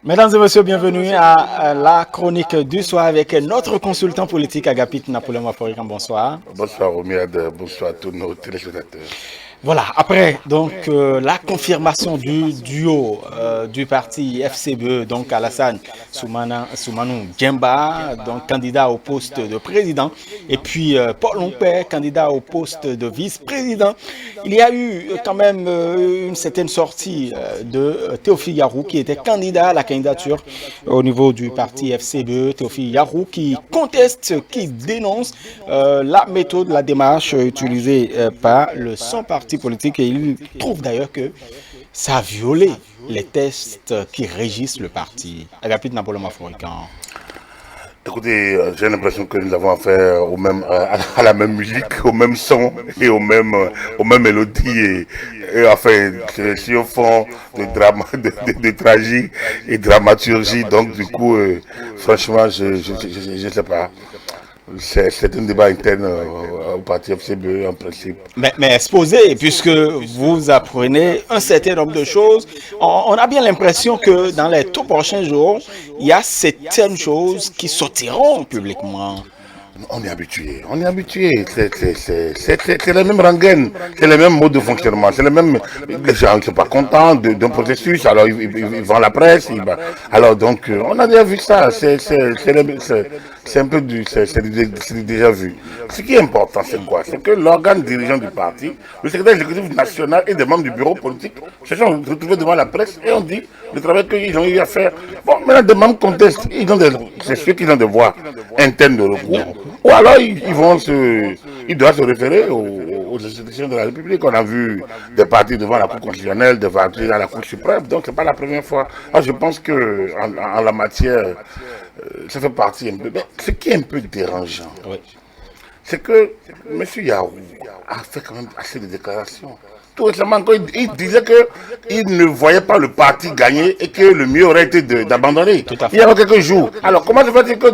Mesdames et messieurs, bienvenue à la chronique du soir avec notre consultant politique Agapit Napoléon Maforican. Bonsoir. Bonsoir Omiad, bonsoir à tous nos téléspectateurs. Voilà, après donc la confirmation du duo du parti FCBE, donc Alassane Soumanou Djemba, donc candidat au poste de président, et puis Paul Lompé, candidat au poste de vice-président. Il y a eu quand même une certaine sortie de Théophile Yarou, qui était candidat à la candidature au niveau du parti FCBE. Théophile Yarou qui conteste, qui dénonce la méthode, la démarche utilisée par son parti politique, et il trouve d'ailleurs que ça a violé les tests qui régissent le parti. Agapit Napoléon Maforican. Écoutez, j'ai l'impression que nous avons affaire à la même musique, au même son et aux mêmes mélodies. Et enfin, si au fond de tragique et dramaturgie, donc du coup, franchement, je sais pas. C'est un débat interne au parti FCBE en principe. Mais exposé, puisque vous apprenez un certain nombre de choses, on a bien l'impression que dans les tout prochains jours, il y a certaines choses qui sortiront publiquement. On est habitué, on est habitué. C'est la même rengaine, c'est le même mode de fonctionnement, c'est le même. Les gens ne sont pas contents d'un processus, alors ils vont à la presse. Alors donc, on a déjà vu ça. C'est un peu c'est déjà vu. Ce qui est important, c'est quoi? C'est que l'organe dirigeant du parti, le secrétaire exécutif national et des membres du bureau politique se sont retrouvés devant la presse et ont dit le travail qu'ils ont eu à faire. Bon, maintenant, des membres contestent. C'est ceux qui ont des voix internes de recours. Ou alors, ils doivent se référer aux institutions de la République. On a vu des partis devant la Cour constitutionnelle, des partis à la Cour suprême. Donc, ce n'est pas la première fois. Alors, je pense qu'en la matière, ça fait partie un peu. Mais ce qui est un peu dérangeant, oui, c'est que M. Yarou a fait quand même assez de déclarations. Tout récemment, quand il disait qu'il ne voyait pas le parti gagner et que le mieux aurait été d'abandonner. Il y a quelques jours. Alors, comment se fait-il que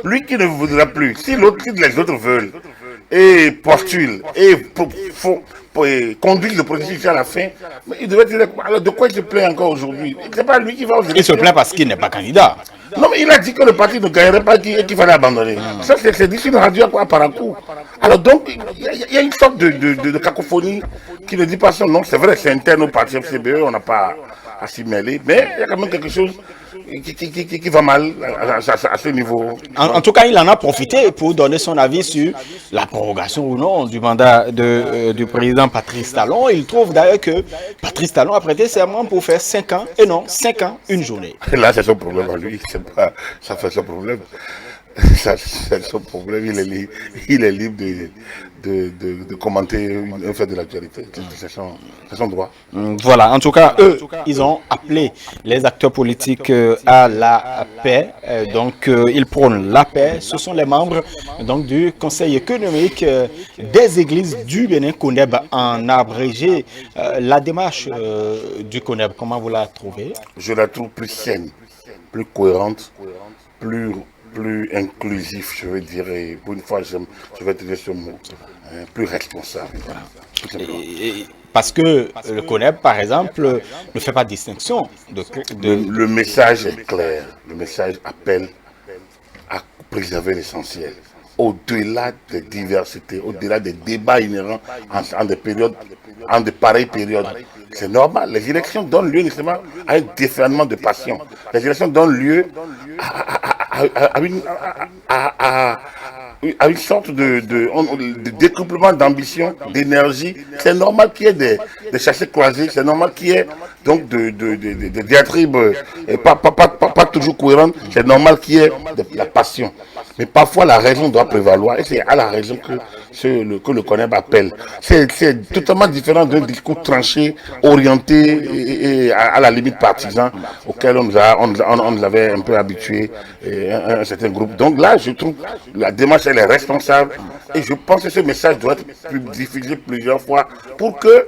lui qui ne voudra plus, si les autres veulent, et postulent, et conduisent le processus jusqu'à la fin, mais il devait dire, alors de quoi il se plaint encore aujourd'hui? C'est pas lui qui va aux élections. Il se plaint parce qu'il n'est pas candidat. Non, mais il a dit que le parti ne gagnerait pas et qu'il fallait abandonner. Ça, c'est dit sur une radio à Parakou. Alors donc, il y a une sorte de cacophonie qui ne dit pas son nom. C'est vrai, c'est interne au parti FCBE, on n'a pas à s'y mêler, mais il y a quand même quelque chose qui va mal à ce niveau. En tout cas, il en a profité pour donner son avis sur la prorogation ou non du mandat du président Patrice Talon. Il trouve d'ailleurs que Patrice Talon a prêté serment pour faire 5 ans, et non 5 ans, une journée. Là, c'est son problème à lui, ça fait son problème. C'est son problème, il est libre de commenter un fait de l'actualité. C'est son droit. Voilà, en tout cas, eux, ils ont appelé les acteurs politiques à la paix. Donc, ils prônent la paix. Ce sont les membres donc, du Conseil économique des églises du Bénin, CONEB, en abrégé. La démarche du CONEB, comment vous la trouvez? Je la trouve plus saine, plus cohérente, plus inclusif, je veux dire, et pour une fois, je vais utiliser ce mot, plus responsable. Voilà, parce que le CONEB, par exemple, ne fait pas de distinction. Le message est clair, le message appelle à préserver l'essentiel. Au-delà des diversités, au-delà des débats inhérents en de pareilles périodes. C'est normal, les élections donnent lieu nécessairement à un déferlement de passion. Les élections donnent lieu à une sorte de découplement d'ambition, d'énergie. C'est normal qu'il y ait des chassés croisés, c'est normal qu'il y ait donc des diatribes pas toujours cohérentes, c'est normal qu'il y ait de la passion. Mais parfois la raison doit prévaloir et c'est à la raison que le CONEB appelle. C'est totalement différent d'un discours tranché, orienté et à la limite partisan auquel on nous avait un peu habitué un certain groupe. Donc là, je trouve la démarche elle est responsable et je pense que ce message doit être diffusé plusieurs fois pour que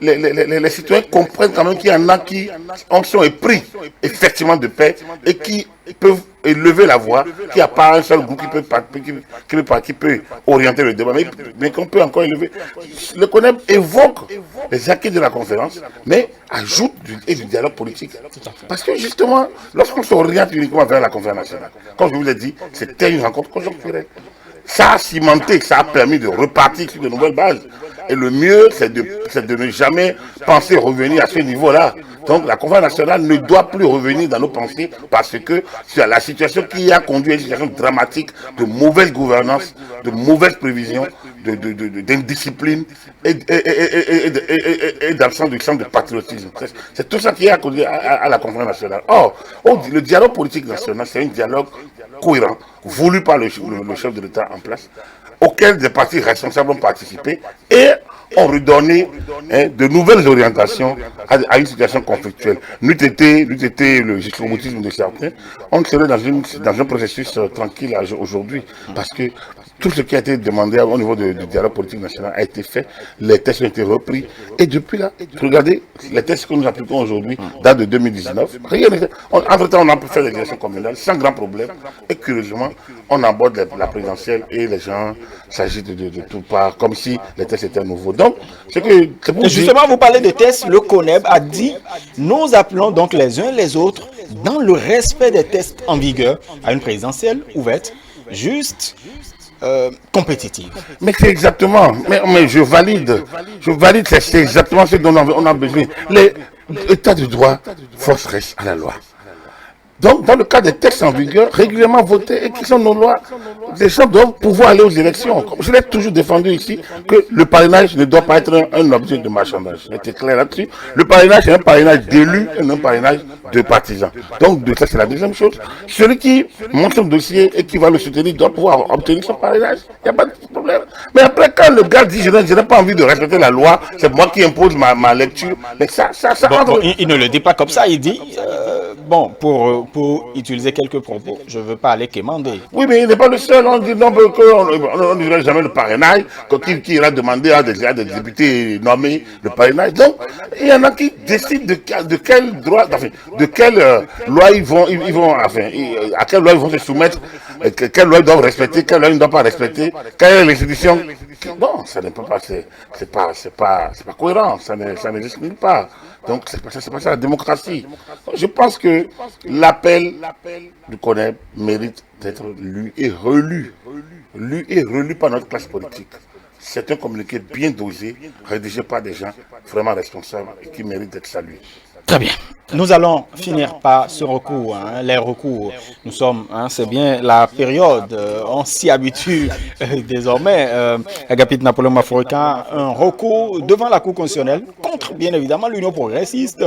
les citoyens comprennent quand même qu'il y en a qui en sont épris effectivement de paix et qui peuvent élever la voix, qu'il n'y a pas un seul groupe qui peut orienter le débat, mais qu'on peut encore élever. Le CONEB évoque les acquis de la conférence, mais ajoute du dialogue politique. Parce que justement, lorsqu'on s'oriente uniquement vers la conférence nationale, comme je vous l'ai dit, c'était une rencontre conjoncturelle. Ça a cimenté, ça a permis de repartir sur de nouvelles bases. Et le mieux, c'est de ne jamais penser revenir à ce niveau-là. Donc la conférence nationale ne doit plus revenir dans nos pensées parce que c'est la situation qui a conduit à une situation dramatique de mauvaise gouvernance, de mauvaises prévisions, d'indiscipline et d'absence du sens de patriotisme. C'est tout ça qui a conduit à la conférence nationale. Or, le dialogue politique national, c'est un dialogue cohérent, voulu par le chef de l'État en place, auquel des partis responsables ont participé et ont redonné de nouvelles orientations à une situation conflictuelle. N'eût été le jusqu'au-boutisme de certains, on serait dans un processus tranquille aujourd'hui, parce que tout ce qui a été demandé au niveau du dialogue politique national a été fait, les tests ont été repris, et depuis là, regardez, les tests que nous appliquons aujourd'hui datent de 2019, entre-temps on a pu faire des élections communales sans grand problème, et curieusement, on aborde la présidentielle et les gens s'agitent de tout part, comme si les tests étaient nouveaux. Donc, justement, vous parlez de tests, le CONEB a dit, nous appelons donc les uns les autres, dans le respect des tests en vigueur, à une présidentielle ouverte, juste, compétitive. Mais c'est exactement, mais je valide, c'est exactement ce dont on a besoin. L'état de droit force reste à la loi. Donc, dans le cas des textes en vigueur, régulièrement votés et qui sont nos lois, les gens doivent pouvoir aller aux élections. Comme je l'ai toujours défendu ici, que le parrainage ne doit pas être un objet de marchandage. J'étais clair là-dessus. Le parrainage est un parrainage d'élus et non un parrainage de partisans. Donc, ça, c'est la deuxième chose. Celui qui monte son dossier et qui va le soutenir doit pouvoir obtenir son parrainage. Il n'y a pas de problème. Mais après, quand le gars dit je n'ai pas envie de respecter la loi, c'est moi qui impose ma lecture. Mais ça bon, il ne le dit pas comme ça, il dit... Bon, pour utiliser quelques propos, je ne veux pas aller quémander. Oui, mais il n'est pas le seul. On dit non, on ne dirait jamais le parrainage, qui ira demander à des députés nommés le parrainage. Donc, il y en a qui décident de quel droit, enfin, de quelle loi à quelle loi ils vont se soumettre, quelle loi ils doivent respecter, quelle loi ils ne doivent pas respecter, quelle est l'institution. Non, ça ne peut pas, c'est pas cohérent, ça n'existe nulle part. Donc, c'est pas ça la démocratie. Je pense que l'appel du CONEB mérite d'être lu et relu. Lu et relu par notre classe politique. C'est un communiqué bien dosé, rédigé par des gens vraiment responsables et qui méritent d'être salués. Très bien. Nous allons finir par ce recours, les recours. Nous sommes, c'est bien la période, on s'y habitue désormais. Agapit Napoléon Mafourika, un recours devant la Cour constitutionnelle contre, bien évidemment, l'Union progressiste.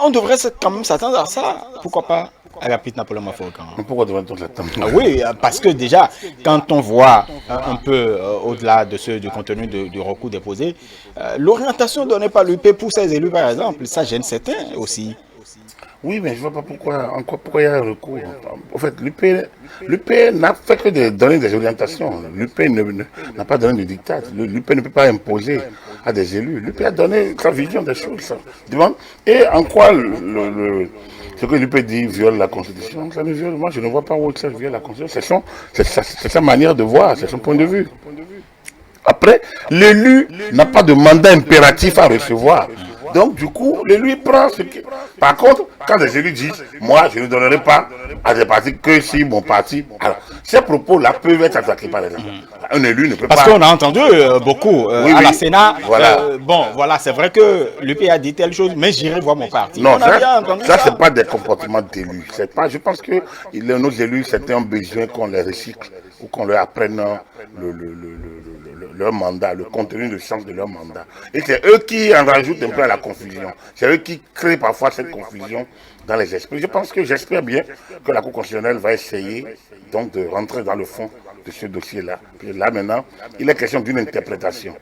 On devrait quand même s'attendre à ça. Pourquoi pas Agapit Napoléon Mafourika? Pourquoi devrait-on s'attendre? Oui, parce que déjà, quand on voit un peu au-delà du contenu du recours déposé, l'orientation donnée par l'UP pour ses élus, par exemple, ça gêne certains aussi. Oui, mais je ne vois pas pourquoi il y a un recours. En fait, l'UP n'a fait que de donner des orientations. L'UP n'a pas donné de dictat. L'UP ne peut pas imposer à des élus. L'UP a donné sa vision des choses. Et en quoi ce que l'UP dit viole la Constitution, ça ne viole. Moi, je ne vois pas où ça viole la Constitution. C'est sa manière de voir, c'est son point de vue. Après, l'élu n'a pas de mandat impératif à recevoir. Donc, du coup, l'élu prend ce qui... Par contre, quand les élus disent, moi, je ne donnerai pas à des partis que si mon parti... Alors, ces propos-là peuvent être attaqués par les gens. Un élu ne peut pas... Parce qu'on a entendu beaucoup à la Sénat. Voilà. Voilà, c'est vrai que l'UP a dit telle chose, mais j'irai voir mon parti. Non, ça c'est pas des comportements d'élus. Je pense que nos élus, c'était un besoin qu'on les recycle ou qu'on leur apprenne leur mandat, le contenu, le sens de leur mandat. Et c'est eux qui en rajoutent un peu à la confusion. C'est eux qui créent parfois cette confusion dans les esprits. J'espère bien que la Cour constitutionnelle va essayer donc de rentrer dans le fond de ce dossier-là. Là maintenant, il est question d'une interprétation.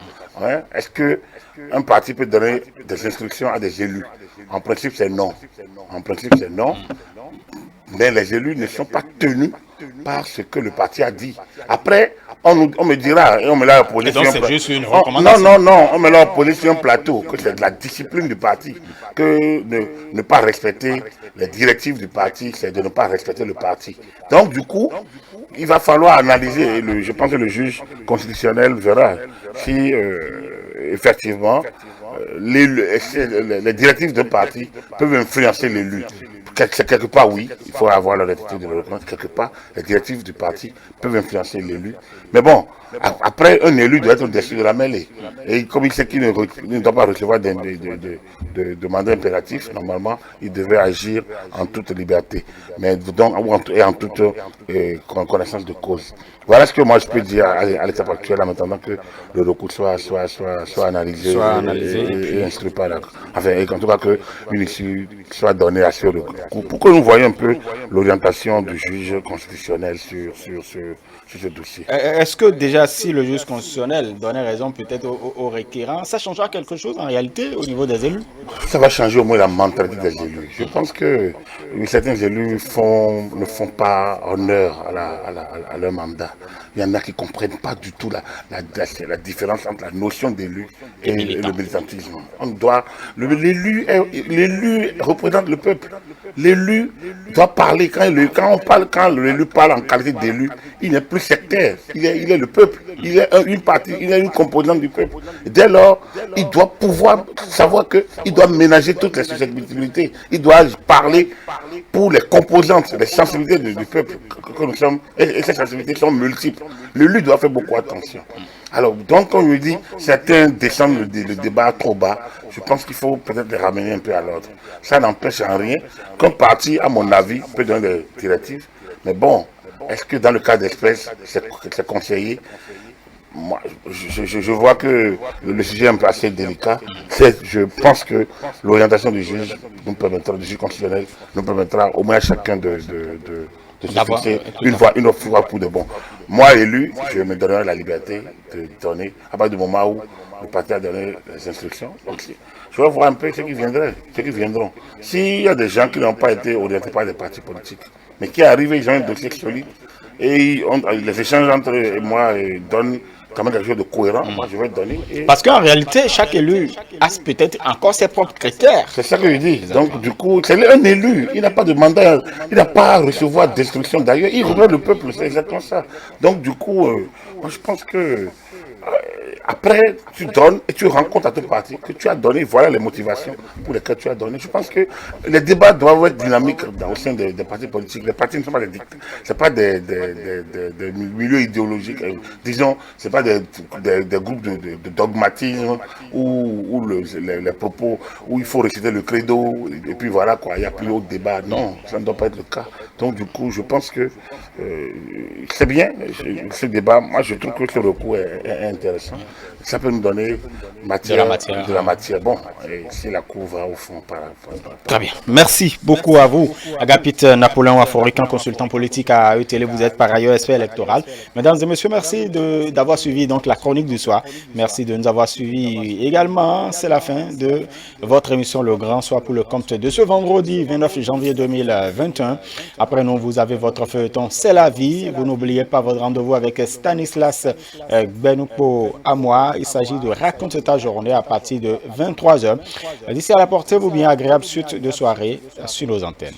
Est-ce qu'un parti peut donner des instructions à des élus? En principe, c'est non. En principe, c'est non. Mais les élus ne sont pas tenus par ce que le parti a dit. Après, on me dira, et on me l'a posé Et donc, sur c'est juste une non, recommandation. non, on me l'a posé sur un plateau, que c'est de la discipline du parti, que ne pas respecter les directives du parti, c'est de ne pas respecter le parti. Donc, du coup, il va falloir analyser, et je pense que le juge constitutionnel verra si, effectivement, les directives d'un parti peuvent influencer l'élu. Quelque part, oui, il faut avoir la latitude de le reconnaître. Quelque part, les directives du parti peuvent influencer l'élu. Mais bon, après, un élu doit être au-dessus de la mêlée. Et comme il sait qu'il ne doit pas recevoir de mandat impératif, normalement, il devait agir en toute liberté. Mais donc, et en toute connaissance de cause. Voilà ce que moi je peux dire à l'étape actuelle en attendant que le recours soit analysé, et instruit par la. Enfin, et en tout cas qu'une issue soit donnée à ce recours. Pour que nous voyions un peu l'orientation du juge constitutionnel sur ce dossier. Est-ce que déjà, si le juge constitutionnel donnait raison peut-être aux requérants, ça changera quelque chose en réalité au niveau des élus? Ça va changer au moins la mentalité des élus. Je pense que certains élus ne font pas honneur à leur mandat. Il y en a qui ne comprennent pas du tout la différence entre la notion d'élu et le militantisme. L'élu représente le peuple. L'élu doit parler. Quand l'élu parle en qualité d'élu, il n'est plus sectaire. Il est le peuple. Il est une partie, il est une composante du peuple. Dès lors, il doit pouvoir savoir qu'il doit ménager toutes les susceptibilités. Il doit parler pour les composantes, les sensibilités du peuple que nous sommes. Et ces sensibilités sont multiples. L'élu doit faire beaucoup attention. Alors, donc, on lui dit, certains descendent le débat trop bas. Je pense qu'il faut peut-être les ramener un peu à l'ordre. Ça n'empêche en rien qu'un parti, à mon avis, peut donner des directives. Mais bon, est-ce que dans le cas d'espèce, c'est conseillé? Moi, je vois que le sujet est un peu assez délicat. Je pense que l'orientation du juge constitutionnel nous permettra au moins à chacun de se fixer une autre fois pour de bon. Moi, élu, je me donnerai la liberté de donner, à partir du moment où le parti a donné les instructions. Donc, je vais voir un peu ceux qui viendront. S'il y a des gens qui n'ont pas été orientés par des partis politiques, mais qui arrivent, ils ont un dossier solide, et les échanges entre moi donnent quand même quelque chose de cohérent, moi je vais donner. Parce qu'en réalité, chaque élu a peut-être encore ses propres critères. C'est ça que je dis. Donc du coup, c'est un élu, il n'a pas de mandat, il n'a pas à recevoir d'instruction d'ailleurs, il représente le peuple, c'est exactement ça. Donc du coup, moi je pense que après, tu donnes et tu rencontres à ton parti que tu as donné, voilà les motivations pour lesquelles tu as donné. Je pense que les débats doivent être dynamiques au sein des partis politiques. Les partis ne sont pas des milieux idéologiques, disons, ce ne sont pas des groupes de dogmatisme où les propos, où il faut réciter le credo et puis voilà quoi, il n'y a plus autre débat. Non, ça ne doit pas être le cas. Donc du coup, je pense que c'est bien ce débat. Moi, je trouve que ce recours est intéressant. Ça peut nous donner de la matière. Bon, et si la Cour va au fond par Très bien. Merci beaucoup à vous, Agapit Napoléon Aforican, consultant politique à ETL. Vous êtes par ailleurs expert électoral. Mesdames et messieurs, merci d'avoir suivi donc la chronique du soir. Merci de nous avoir suivis également. C'est la fin de votre émission Le Grand Soir pour le compte de ce vendredi 29 janvier 2021. Après nous, vous avez votre feuilleton C'est la vie. Vous n'oubliez pas votre rendez-vous avec Stanislas Benoupo à moi. Il s'agit de Raconte ta journée à partir de 23h. D'ici à la portée, vous bien agréable suite de soirée sur nos antennes.